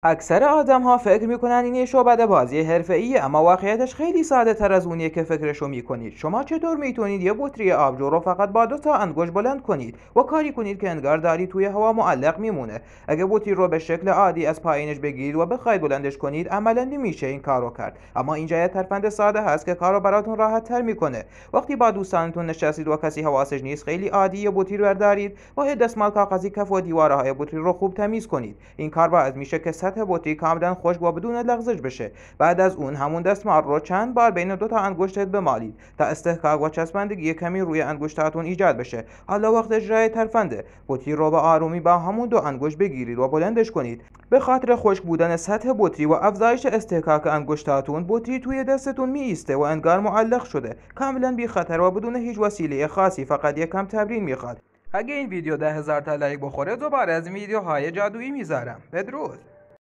اکثر آدم‌ها فکر می‌کنن این یه شعبده بازی حرفه‌ایه، اما واقعیتش خیلی ساده‌تر از اونیه که فکرشو می‌کنید. شما چطور می‌تونید یه بطری آبجو رو فقط با 2 تا انگشت بلند کنید و کاری کنید که انگار دارید توی هوا معلق میمونه؟ اگه بطری رو به شکل عادی از پایینش بگیرید و بخواید بلندش کنید، عملاً نمیشه این کارو کرد. اما اینجا یه ترفند ساده هست که کارو براتون راحت‌تر می‌کنه. وقتی با دوستانتون نشستید و کسی حواسش نیست، خیلی عادی یه بطری بردارید، با یه دستمال کاغذی کف و دیوارهای بطری رو خوب تمیز کنید. این کار باعث میشه که سطح بطری کاملا خشک و بدون لغزش بشه. بعد از اون همون دستمال رو چند بار بین 2 تا انگشتت بمالید تا استحکاک و چسبندگی کمی روی انگشتاتون ایجاد بشه. حالا وقت اجرای ترفنده. بطری رو به آرومی با همون 2 انگشت بگیرید و بلندش کنید. به خاطر خشک بودن سطح بطری و افزایش استحکاک انگشتاتون، بطری توی دستتون میایسته و انگار معلق شده. کاملا بی خطر و بدون هیچ وسیله خاصی، فقط یکم تمرین میخواد. اگه این ویدیو 10,000 تا لایک بخوره، دوباره از این ویدیوهای جادویی میذارم. بدرود.